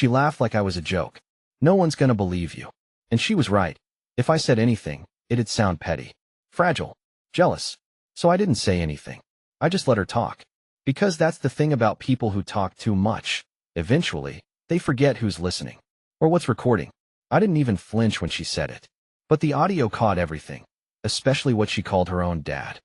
She laughed like I was a joke. No one's gonna believe you. And she was right. If I said anything, it'd sound petty, fragile, jealous. So I didn't say anything. I just let her talk. Because that's the thing about people who talk too much. Eventually, they forget who's listening. Or what's recording. I didn't even flinch when she said it. But the audio caught everything. Especially what she called her own dad.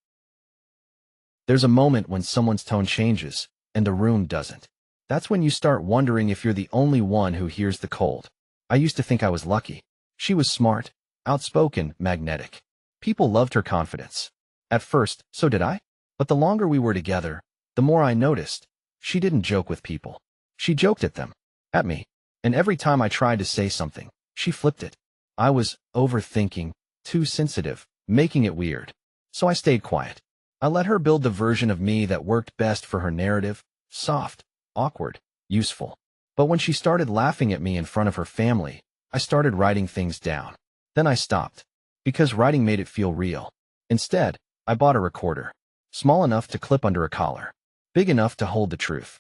There's a moment when someone's tone changes, and the room doesn't. That's when you start wondering if you're the only one who hears the cold. I used to think I was lucky. She was smart, outspoken, magnetic. People loved her confidence. At first, so did I. But the longer we were together, the more I noticed. She didn't joke with people. She joked at them. At me. And every time I tried to say something, she flipped it. I was overthinking, too sensitive, making it weird. So I stayed quiet. I let her build the version of me that worked best for her narrative. Soft, awkward, useful. But when she started laughing at me in front of her family, I started writing things down. Then I stopped. Because writing made it feel real. Instead, I bought a recorder. Small enough to clip under a collar. Big enough to hold the truth.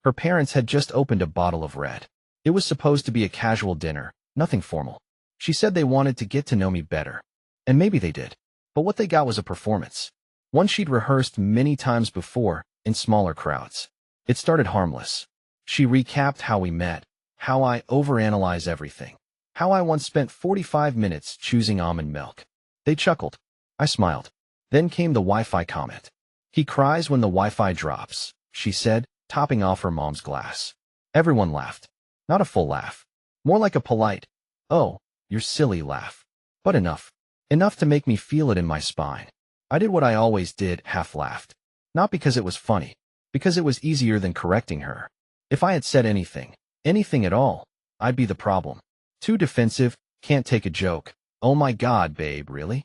Her parents had just opened a bottle of red. It was supposed to be a casual dinner, nothing formal. She said they wanted to get to know me better. And maybe they did. But what they got was a performance. One she'd rehearsed many times before, in smaller crowds. It started harmless. She recapped how we met, how I overanalyze everything, how I once spent 45 minutes choosing almond milk. They chuckled. I smiled. Then came the Wi-Fi comment. He cries when the Wi-Fi drops, she said, topping off her mom's glass. Everyone laughed. Not a full laugh. More like a polite, oh, you're silly laugh. But enough. Enough to make me feel it in my spine. I did what I always did, half laughed. Not because it was funny. Because it was easier than correcting her. If I had said anything at all, I'd be the problem. Too defensive, can't take a joke. Oh my God, babe, really?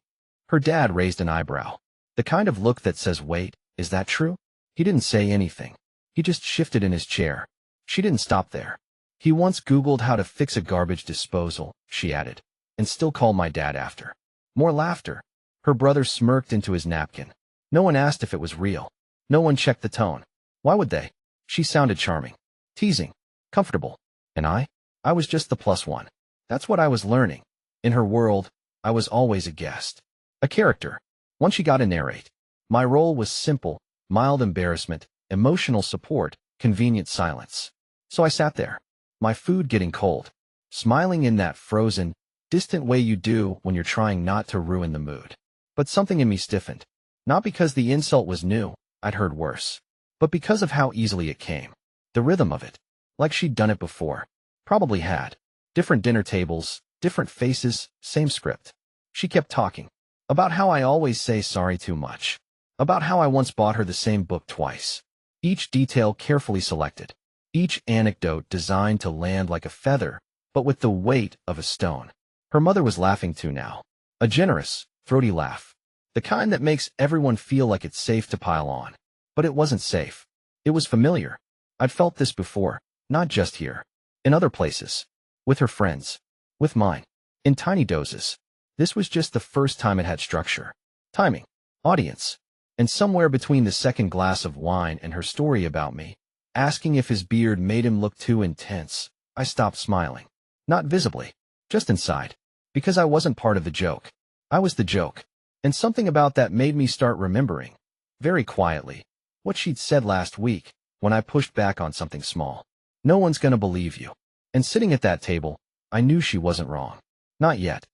Her dad raised an eyebrow. The kind of look that says, wait, is that true? He didn't say anything. He just shifted in his chair. She didn't stop there. He once Googled how to fix a garbage disposal, she added, and still called my dad after. More laughter. Her brother smirked into his napkin. No one asked if it was real. No one checked the tone. Why would they? She sounded charming. Teasing. Comfortable. And I was just the plus one. That's what I was learning. In her world, I was always a guest. A character. Once she got to narrate. My role was simple, mild embarrassment, emotional support, convenient silence. So I sat there. My food getting cold. Smiling in that frozen, distant way you do when you're trying not to ruin the mood. But something in me stiffened. Not because the insult was new, I'd heard worse. But because of how easily it came. The rhythm of it. Like she'd done it before. Probably had. Different dinner tables, different faces, same script. She kept talking. About how I always say sorry too much. About how I once bought her the same book twice. Each detail carefully selected. Each anecdote designed to land like a feather, but with the weight of a stone. Her mother was laughing too now. A generous, throaty laugh. The kind that makes everyone feel like it's safe to pile on. But it wasn't safe. It was familiar. I'd felt this before, not just here. In other places. With her friends. With mine. In tiny doses. This was just the first time it had structure. Timing. Audience. And somewhere between the second glass of wine and her story about me, asking if his beard made him look too intense, I stopped smiling. Not visibly. Just inside. Because I wasn't part of the joke. I was the joke. And something about that made me start remembering, very quietly, what she'd said last week when I pushed back on something small. No one's gonna believe you. And sitting at that table, I knew she wasn't wrong. Not yet.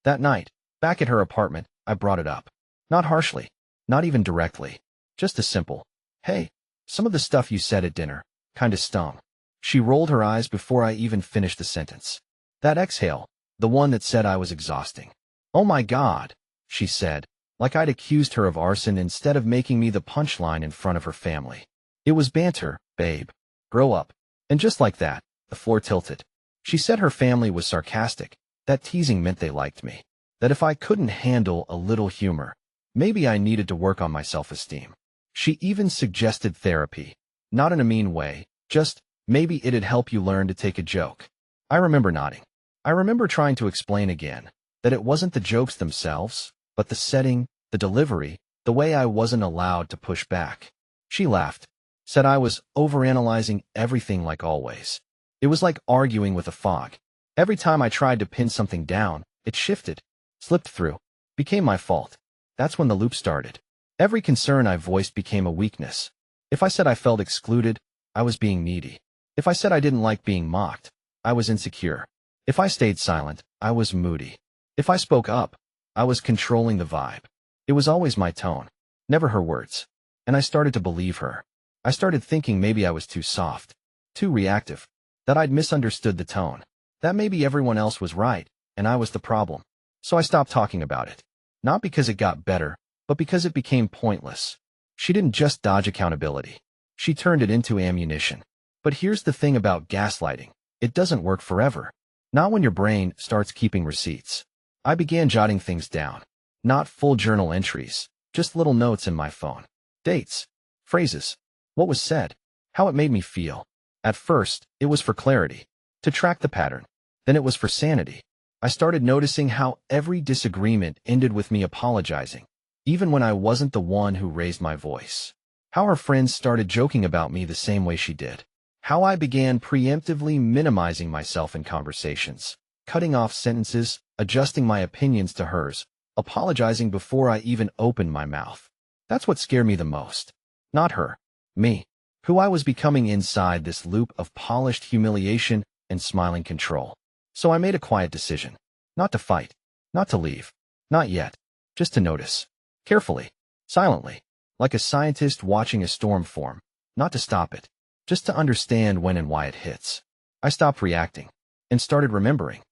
That night, back at her apartment, I brought it up. Not harshly. Not even directly. Just a simple, hey, some of the stuff you said at dinner kinda stung. She rolled her eyes before I even finished the sentence. That exhale, the one that said I was exhausting. Oh my God, she said, like I'd accused her of arson instead of making me the punchline in front of her family. It was banter, babe. Grow up. And just like that, the floor tilted. She said her family was sarcastic, that teasing meant they liked me. That if I couldn't handle a little humor, maybe I needed to work on my self-esteem. She even suggested therapy. Not in a mean way, just, maybe it'd help you learn to take a joke. I remember nodding. I remember trying to explain again that it wasn't the jokes themselves, but the setting, the delivery, the way I wasn't allowed to push back. She laughed. Said I was overanalyzing everything like always. It was like arguing with a fog. Every time I tried to pin something down, it shifted, slipped through, became my fault. That's when the loop started. Every concern I voiced became a weakness. If I said I felt excluded, I was being needy. If I said I didn't like being mocked, I was insecure. If I stayed silent, I was moody. If I spoke up, I was controlling the vibe. It was always my tone, never her words. And I started to believe her. I started thinking maybe I was too soft, too reactive, that I'd misunderstood the tone, that maybe everyone else was right, and I was the problem. So I stopped talking about it. Not because it got better, but because it became pointless. She didn't just dodge accountability. She turned it into ammunition. But here's the thing about gaslighting. It doesn't work forever. Not when your brain starts keeping receipts. I began jotting things down. Not full journal entries, just little notes in my phone. Dates, phrases, what was said, how it made me feel. At first, it was for clarity, to track the pattern. Then it was for sanity. I started noticing how every disagreement ended with me apologizing, even when I wasn't the one who raised my voice. How her friends started joking about me the same way she did. How I began preemptively minimizing myself in conversations, cutting off sentences, adjusting my opinions to hers, apologizing before I even opened my mouth. That's what scared me the most. Not her. Me. Who I was becoming inside this loop of polished humiliation and smiling control. So I made a quiet decision. Not to fight. Not to leave. Not yet. Just to notice. Carefully. Silently. Like a scientist watching a storm form. Not to stop it. Just to understand when and why it hits. I stopped reacting. And started remembering.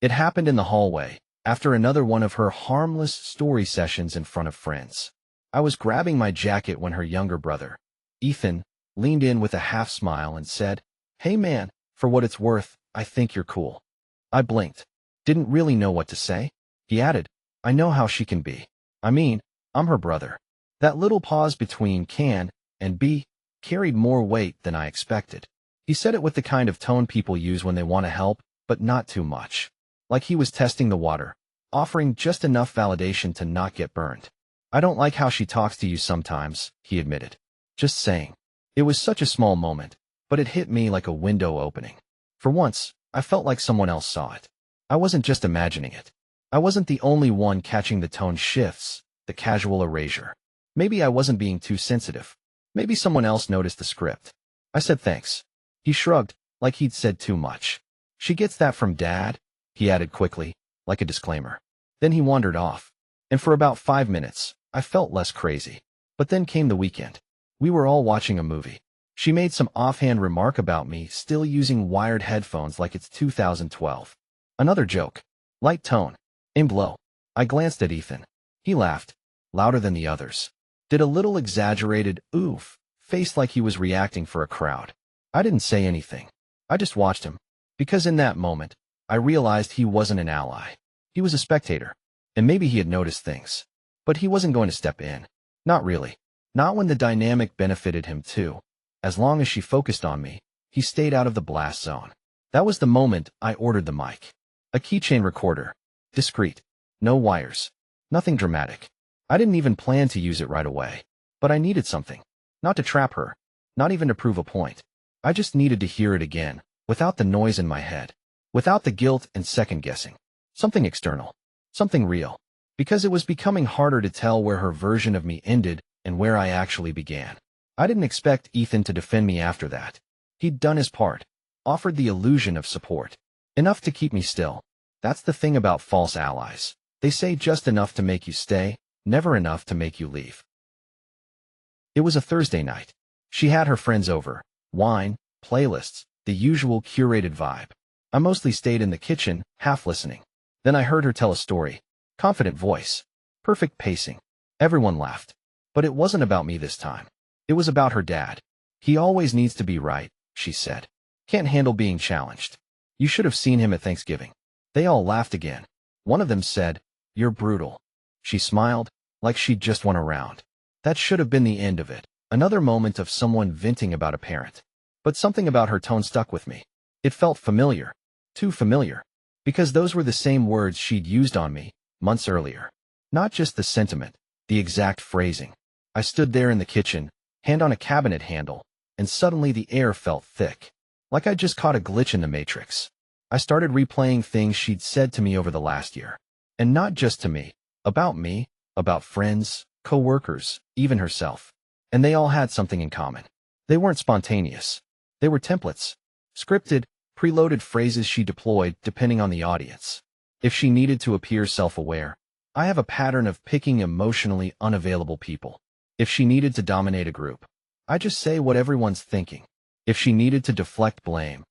It happened in the hallway, after another one of her harmless story sessions in front of friends. I was grabbing my jacket when her younger brother, Ethan, leaned in with a half smile and said, "Hey man, for what it's worth, I think you're cool." I blinked. Didn't really know what to say. He added, "I know how she can be. I mean, I'm her brother." That little pause between can and be carried more weight than I expected. He said it with the kind of tone people use when they want to help, but not too much. Like he was testing the water, offering just enough validation to not get burned. "I don't like how she talks to you sometimes," he admitted. Just saying. It was such a small moment, but it hit me like a window opening. For once, I felt like someone else saw it. I wasn't just imagining it. I wasn't the only one catching the tone shifts, the casual erasure. Maybe I wasn't being too sensitive. Maybe someone else noticed the script. I said thanks. He shrugged, like he'd said too much. "She gets that from Dad," he added quickly, like a disclaimer. Then he wandered off. And for about 5 minutes, I felt less crazy. But then came the weekend. We were all watching a movie. She made some offhand remark about me still using wired headphones like it's 2012. Another joke. Light tone. Aimed low. I glanced at Ethan. He laughed, louder than the others. Did a little exaggerated oof face like he was reacting for a crowd. I didn't say anything. I just watched him. Because in that moment, I realized he wasn't an ally. He was a spectator. And maybe he had noticed things. But he wasn't going to step in. Not really. Not when the dynamic benefited him too. As long as she focused on me, he stayed out of the blast zone. That was the moment I ordered the mic. A keychain recorder. Discreet. No wires. Nothing dramatic. I didn't even plan to use it right away. But I needed something. Not to trap her. Not even to prove a point. I just needed to hear it again, without the noise in my head. Without the guilt and second-guessing. Something external. Something real. Because it was becoming harder to tell where her version of me ended and where I actually began. I didn't expect Ethan to defend me after that. He'd done his part. Offered the illusion of support. Enough to keep me still. That's the thing about false allies. They say just enough to make you stay, never enough to make you leave. It was a Thursday night. She had her friends over. Wine, playlists, the usual curated vibe. I mostly stayed in the kitchen, half listening. Then I heard her tell a story. Confident voice. Perfect pacing. Everyone laughed. But it wasn't about me this time. It was about her dad. "He always needs to be right," she said. "Can't handle being challenged. You should have seen him at Thanksgiving." They all laughed again. One of them said, "You're brutal." She smiled, like she'd just won a round. That should have been the end of it. Another moment of someone venting about a parent. But something about her tone stuck with me. It felt familiar. Too familiar. Because those were the same words she'd used on me, months earlier. Not just the sentiment, the exact phrasing. I stood there in the kitchen, hand on a cabinet handle, and suddenly the air felt thick. Like I'd just caught a glitch in the matrix. I started replaying things she'd said to me over the last year. And not just to me, about friends, co-workers, even herself. And they all had something in common. They weren't spontaneous. They were templates. Scripted, preloaded phrases she deployed depending on the audience. If she needed to appear self-aware, I have a pattern of picking emotionally unavailable people. If she needed to dominate a group, I just say what everyone's thinking. If she needed to deflect blame,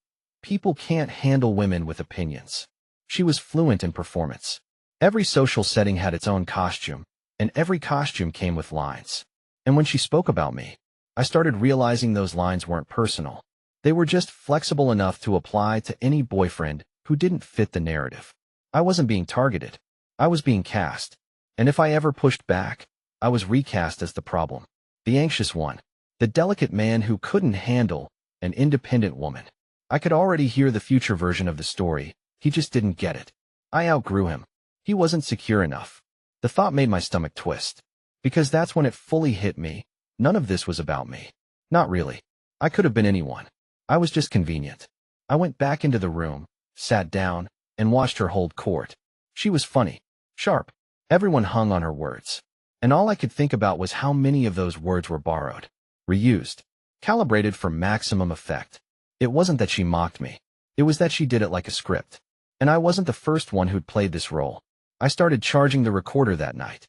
people can't handle women with opinions. She was fluent in performance. Every social setting had its own costume, and every costume came with lines. And when she spoke about me, I started realizing those lines weren't personal. They were just flexible enough to apply to any boyfriend who didn't fit the narrative. I wasn't being targeted. I was being cast. And if I ever pushed back, I was recast as the problem. The anxious one. The delicate man who couldn't handle an independent woman. I could already hear the future version of the story. He just didn't get it. I outgrew him. He wasn't secure enough. The thought made my stomach twist. Because that's when it fully hit me. None of this was about me. Not really. I could have been anyone. I was just convenient. I went back into the room, sat down, and watched her hold court. She was funny, sharp. Everyone hung on her words. And all I could think about was how many of those words were borrowed, reused, calibrated for maximum effect. It wasn't that she mocked me. It was that she did it like a script. And I wasn't the first one who'd played this role. I started charging the recorder that night.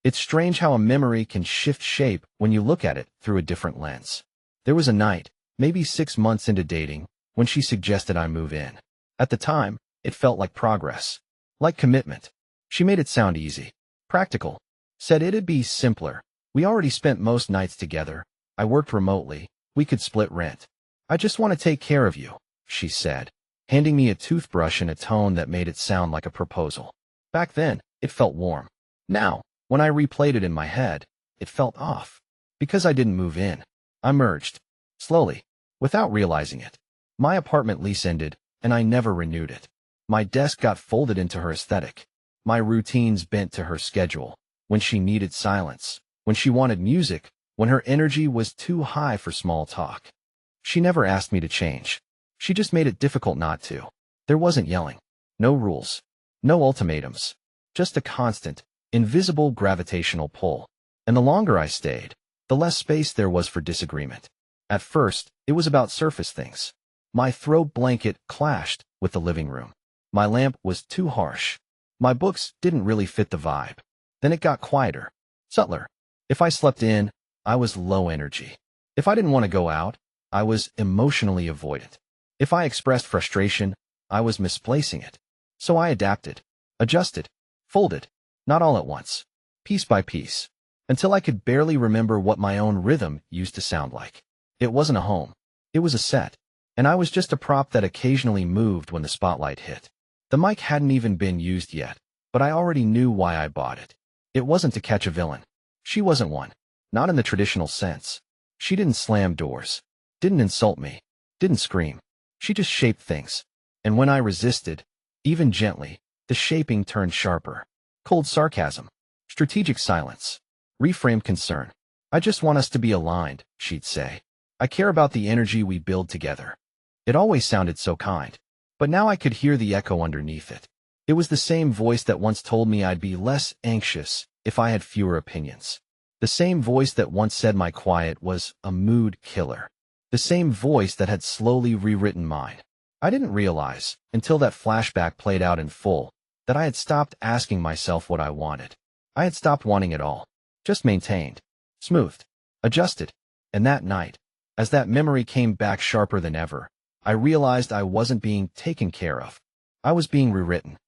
It's strange how a memory can shift shape when you look at it through a different lens. There was a night, maybe 6 months into dating, when she suggested I move in. At the time, it felt like progress, like commitment. She made it sound easy, practical, said it'd be simpler. We already spent most nights together. I worked remotely. We could split rent. I just want to take care of you, she said, handing me a toothbrush in a tone that made it sound like a proposal. Back then, it felt warm. Now, when I replayed it in my head, it felt off. Because I didn't move in. I merged. Slowly, without realizing it. My apartment lease ended, and I never renewed it. My desk got folded into her aesthetic. My routines bent to her schedule. When she needed silence, when she wanted music, when her energy was too high for small talk. She never asked me to change. She just made it difficult not to. There wasn't yelling. No rules. No ultimatums. Just a constant, invisible gravitational pull. And the longer I stayed, the less space there was for disagreement. At first, it was about surface things. My throw blanket clashed with the living room. My lamp was too harsh. My books didn't really fit the vibe. Then it got quieter, subtler. If I slept in, I was low energy. If I didn't want to go out, I was emotionally avoidant. If I expressed frustration, I was misplacing it. So I adapted, adjusted, folded, not all at once, piece by piece, until I could barely remember what my own rhythm used to sound like. It wasn't a home. It was a set. And I was just a prop that occasionally moved when the spotlight hit. The mic hadn't even been used yet, but I already knew why I bought it. It wasn't to catch a villain. She wasn't one. Not in the traditional sense. She didn't slam doors. Didn't insult me. Didn't scream. She just shaped things. And when I resisted, even gently, the shaping turned sharper. Cold sarcasm. Strategic silence. Reframed concern. I just want us to be aligned, she'd say. I care about the energy we build together. It always sounded so kind. But now I could hear the echo underneath it. It was the same voice that once told me I'd be less anxious if I had fewer opinions. The same voice that once said my quiet was a mood killer. The same voice that had slowly rewritten mine. I didn't realize, until that flashback played out in full, that I had stopped asking myself what I wanted. I had stopped wanting it all. Just maintained. Smoothed. Adjusted. And that night, as that memory came back sharper than ever, I realized I wasn't being taken care of. I was being rewritten.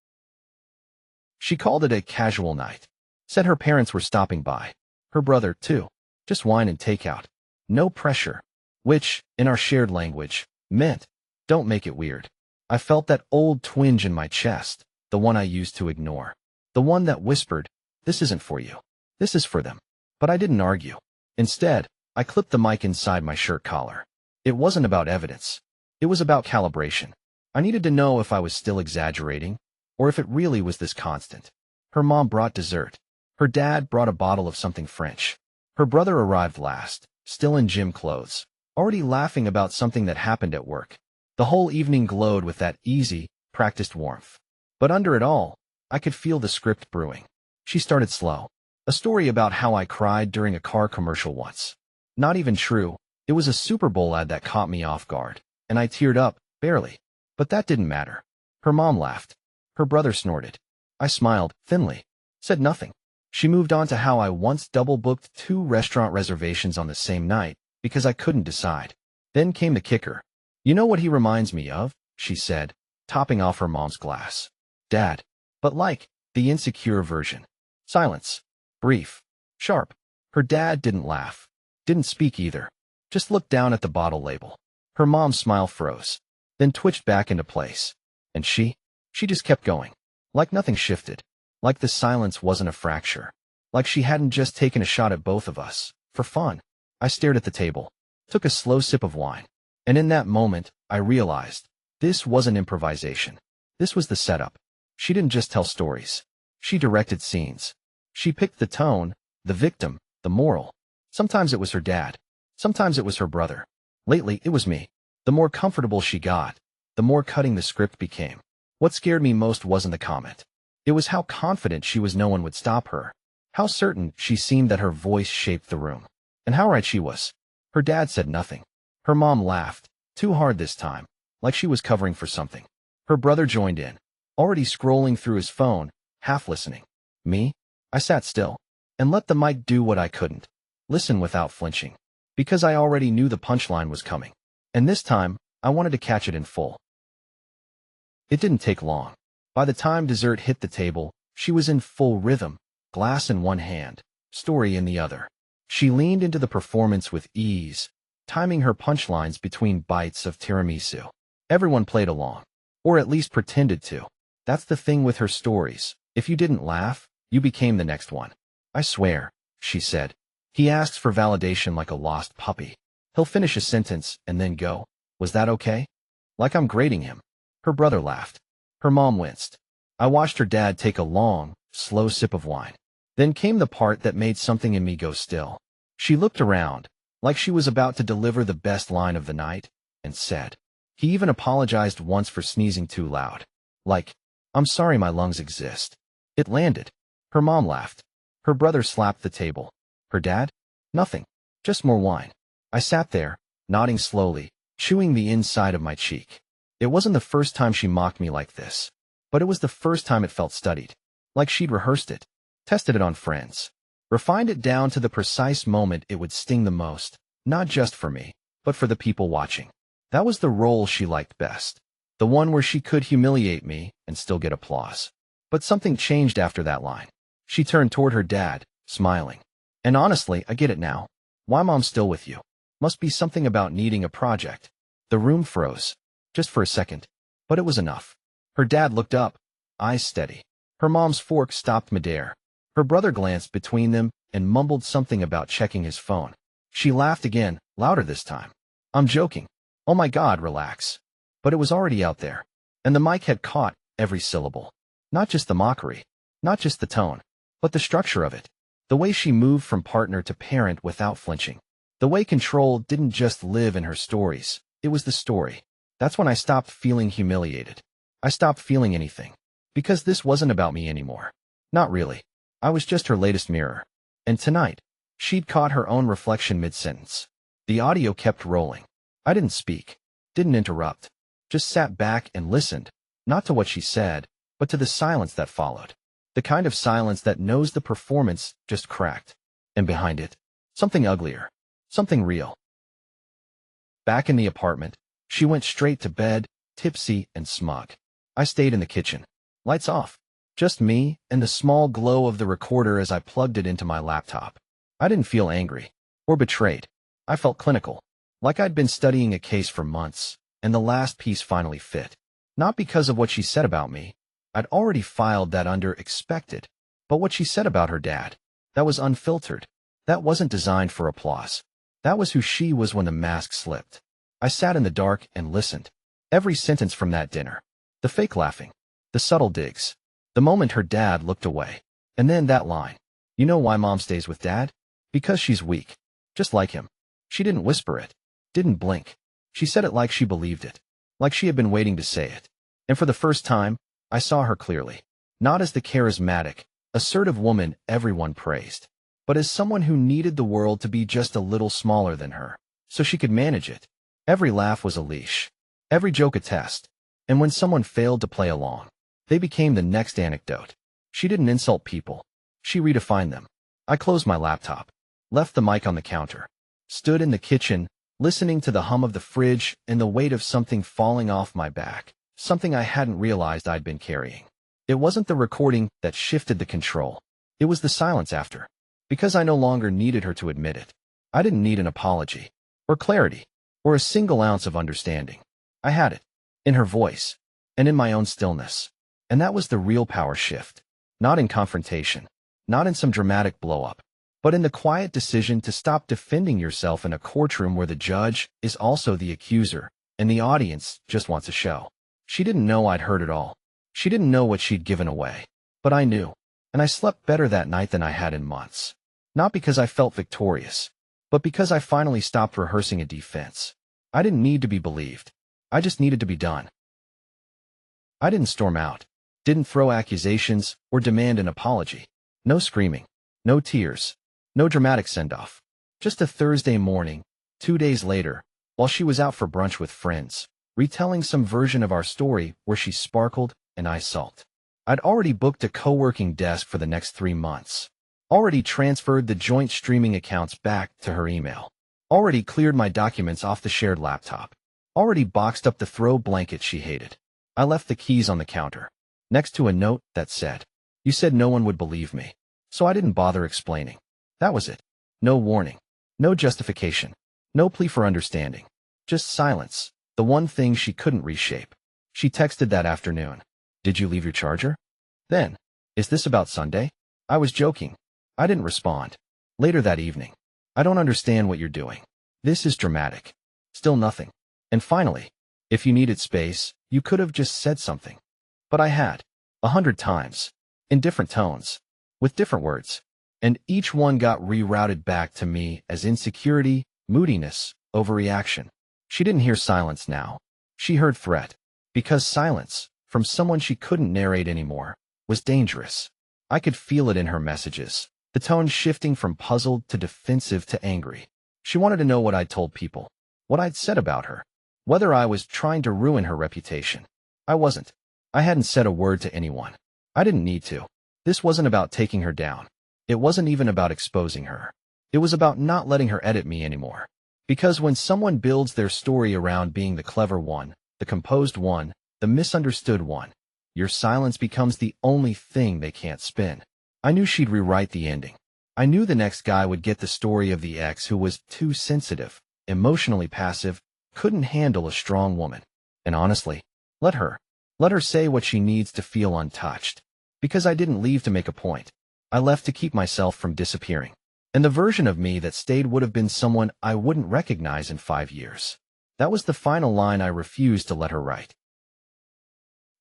She called it a casual night. Said her parents were stopping by. Her brother, too. Just wine and takeout. No pressure. Which, in our shared language, meant, don't make it weird. I felt that old twinge in my chest, the one I used to ignore. The one that whispered, this isn't for you. This is for them. But I didn't argue. Instead, I clipped the mic inside my shirt collar. It wasn't about evidence. It was about calibration. I needed to know if I was still exaggerating, or if it really was this constant. Her mom brought dessert. Her dad brought a bottle of something French. Her brother arrived last, still in gym clothes, already laughing about something that happened at work. The whole evening glowed with that easy, practiced warmth. But under it all, I could feel the script brewing. She started slow. A story about how I cried during a car commercial once. Not even true. It was a Super Bowl ad that caught me off guard, and I teared up, barely. But that didn't matter. Her mom laughed. Her brother snorted. I smiled, thinly. Said nothing. She moved on to how I once double-booked 2 restaurant reservations on the same night because I couldn't decide. Then came the kicker. You know what he reminds me of? She said, topping off her mom's glass. Dad. But like, the insecure version. Silence. Brief. Sharp. Her dad didn't laugh. Didn't speak either. Just looked down at the bottle label. Her mom's smile froze. Then twitched back into place. And she just kept going. Like nothing shifted. Like the silence wasn't a fracture. Like she hadn't just taken a shot at both of us. For fun. I stared at the table. Took a slow sip of wine. And in that moment, I realized, this wasn't improvisation. This was the setup. She didn't just tell stories. She directed scenes. She picked the tone, the victim, the moral. Sometimes it was her dad. Sometimes it was her brother. Lately, it was me. The more comfortable she got, the more cutting the script became. What scared me most wasn't the comment. It was how confident she was no one would stop her. How certain she seemed that her voice shaped the room. And how right she was. Her dad said nothing. Her mom laughed, too hard this time, like she was covering for something. Her brother joined in, already scrolling through his phone, half listening. Me? I sat still, and let the mic do what I couldn't. Listen without flinching. Because I already knew the punchline was coming. And this time, I wanted to catch it in full. It didn't take long. By the time dessert hit the table, she was in full rhythm, glass in one hand, story in the other. She leaned into the performance with ease, timing her punchlines between bites of tiramisu. Everyone played along, or at least pretended to. That's the thing with her stories. If you didn't laugh, you became the next one. I swear, she said. He asks for validation like a lost puppy. He'll finish a sentence and then go. Was that okay? Like I'm grading him. Her brother laughed. Her mom winced. I watched her dad take a long, slow sip of wine. Then came the part that made something in me go still. She looked around, like she was about to deliver the best line of the night, and said. He even apologized once for sneezing too loud. Like, I'm sorry my lungs exist. It landed. Her mom laughed. Her brother slapped the table. Her dad? Nothing. Just more wine. I sat there, nodding slowly, chewing the inside of my cheek. It wasn't the first time she mocked me like this, but it was the first time it felt studied. Like she'd rehearsed it, tested it on friends, refined it down to the precise moment it would sting the most, not just for me, but for the people watching. That was the role she liked best. The one where she could humiliate me and still get applause. But something changed after that line. She turned toward her dad, smiling. And honestly, I get it now. Why mom's still with you? Must be something about needing a project. The room froze. Just for a second. But it was enough. Her dad looked up, eyes steady. Her mom's fork stopped midair. Her brother glanced between them and mumbled something about checking his phone. She laughed again, louder this time. I'm joking. Oh my God, relax. But it was already out there. And the mic had caught every syllable. Not just the mockery. Not just the tone. But the structure of it. The way she moved from partner to parent without flinching. The way control didn't just live in her stories. It was the story. That's when I stopped feeling humiliated. I stopped feeling anything. Because this wasn't about me anymore. Not really. I was just her latest mirror. And tonight, she'd caught her own reflection mid-sentence. The audio kept rolling. I didn't speak. Didn't interrupt. Just sat back and listened. Not to what she said, but to the silence that followed. The kind of silence that knows the performance just cracked. And behind it, something uglier. Something real. Back in the apartment, she went straight to bed, tipsy and smug. I stayed in the kitchen. Lights off. Just me and the small glow of the recorder as I plugged it into my laptop. I didn't feel angry. Or betrayed. I felt clinical. Like I'd been studying a case for months, and the last piece finally fit. Not because of what she said about me. I'd already filed that under expected. But what she said about her dad. That was unfiltered. That wasn't designed for applause. That was who she was when the mask slipped. I sat in the dark and listened. Every sentence from that dinner. The fake laughing. The subtle digs. The moment her dad looked away. And then that line. You know why mom stays with dad? Because she's weak. Just like him. She didn't whisper it. Didn't blink. She said it like she believed it. Like she had been waiting to say it. And for the first time, I saw her clearly. Not as the charismatic, assertive woman everyone praised, but as someone who needed the world to be just a little smaller than her, so she could manage it. Every laugh was a leash. Every joke a test. And when someone failed to play along, they became the next anecdote. She didn't insult people. She redefined them. I closed my laptop, left the mic on the counter, stood in the kitchen, listening to the hum of the fridge and the weight of something falling off my back, something I hadn't realized I'd been carrying. It wasn't the recording that shifted the control. It was the silence after. Because I no longer needed her to admit it. I didn't need an apology, or clarity, or a single ounce of understanding. I had it. In her voice, and in my own stillness. And that was the real power shift. Not in confrontation, not in some dramatic blow-up, but in the quiet decision to stop defending yourself in a courtroom where the judge is also the accuser, and the audience just wants a show. She didn't know I'd heard it all. She didn't know what she'd given away. But I knew, and I slept better that night than I had in months. Not because I felt victorious, but because I finally stopped rehearsing a defense. I didn't need to be believed. I just needed to be done. I didn't storm out, didn't throw accusations, or demand an apology. No screaming, no tears, no dramatic send-off. Just a Thursday morning, 2 days later, while she was out for brunch with friends, retelling some version of our story where she sparkled and I sulked. I'd already booked a co-working desk for the next 3 months. Already transferred the joint streaming accounts back to her email. Already cleared my documents off the shared laptop. Already boxed up the throw blanket she hated. I left the keys on the counter, next to a note that said, "You said no one would believe me." So I didn't bother explaining. That was it. No warning. No justification. No plea for understanding. Just silence. The one thing she couldn't reshape. She texted that afternoon. "Did you leave your charger?" Then, "Is this about Sunday?" I was joking. I didn't respond. Later that evening. "I don't understand what you're doing. This is dramatic." Still nothing. And finally, "If you needed space, you could have just said something." But I had. 100 times. In different tones. With different words. And each one got rerouted back to me as insecurity, moodiness, overreaction. She didn't hear silence now. She heard threat. Because silence, from someone she couldn't narrate anymore, was dangerous. I could feel it in her messages, the tone shifting from puzzled to defensive to angry. She wanted to know what I'd told people, what I'd said about her, whether I was trying to ruin her reputation. I wasn't. I hadn't said a word to anyone. I didn't need to. This wasn't about taking her down. It wasn't even about exposing her. It was about not letting her edit me anymore. Because when someone builds their story around being the clever one, the composed one, the misunderstood one, your silence becomes the only thing they can't spin. I knew she'd rewrite the ending. I knew the next guy would get the story of the ex who was too sensitive, emotionally passive, couldn't handle a strong woman. And honestly, let her. Let her say what she needs to feel untouched. Because I didn't leave to make a point. I left to keep myself from disappearing. And the version of me that stayed would have been someone I wouldn't recognize in 5 years. That was the final line I refused to let her write.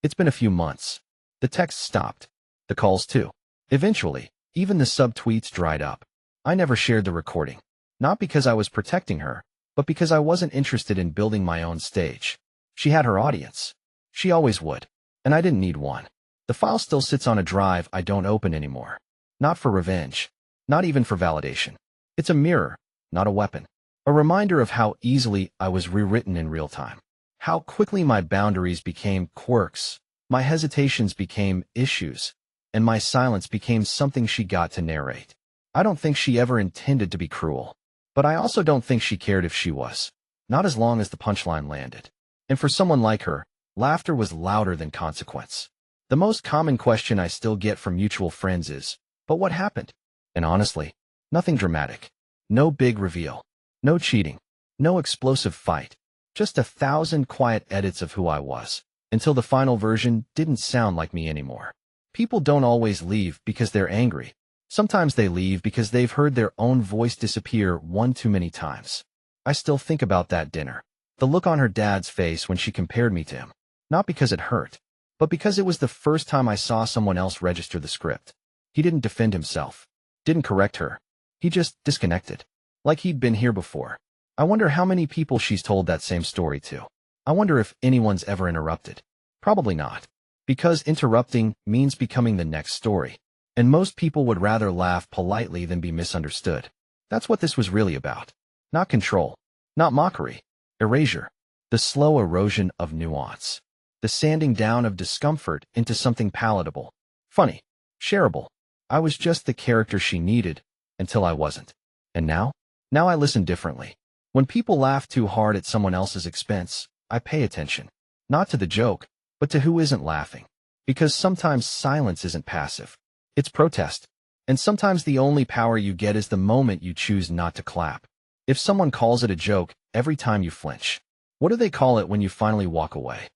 It's been a few months. The texts stopped. The calls too. Eventually, even the subtweets dried up. I never shared the recording. Not because I was protecting her, but because I wasn't interested in building my own stage. She had her audience. She always would. And I didn't need one. The file still sits on a drive I don't open anymore. Not for revenge. Not even for validation. It's a mirror, not a weapon. A reminder of how easily I was rewritten in real time. How quickly my boundaries became quirks, my hesitations became issues, and my silence became something she got to narrate. I don't think she ever intended to be cruel. But I also don't think she cared if she was. Not as long as the punchline landed. And for someone like her, laughter was louder than consequence. The most common question I still get from mutual friends is, "But what happened?" And honestly, nothing dramatic. No big reveal. No cheating. No explosive fight. Just 1,000 quiet edits of who I was, until the final version didn't sound like me anymore. People don't always leave because they're angry. Sometimes they leave because they've heard their own voice disappear one too many times. I still think about that dinner. The look on her dad's face when she compared me to him. Not because it hurt, but because it was the first time I saw someone else register the script. He didn't defend himself. Didn't correct her. He just disconnected. Like he'd been here before. I wonder how many people she's told that same story to. I wonder if anyone's ever interrupted. Probably not. Because interrupting means becoming the next story. And most people would rather laugh politely than be misunderstood. That's what this was really about. Not control. Not mockery. Erasure. The slow erosion of nuance. The sanding down of discomfort into something palatable. Funny. Shareable. I was just the character she needed, until I wasn't. And now? Now I listen differently. When people laugh too hard at someone else's expense, I pay attention. Not to the joke, but to who isn't laughing. Because sometimes silence isn't passive. It's protest. And sometimes the only power you get is the moment you choose not to clap. If someone calls it a joke, every time you flinch. What do they call it when you finally walk away?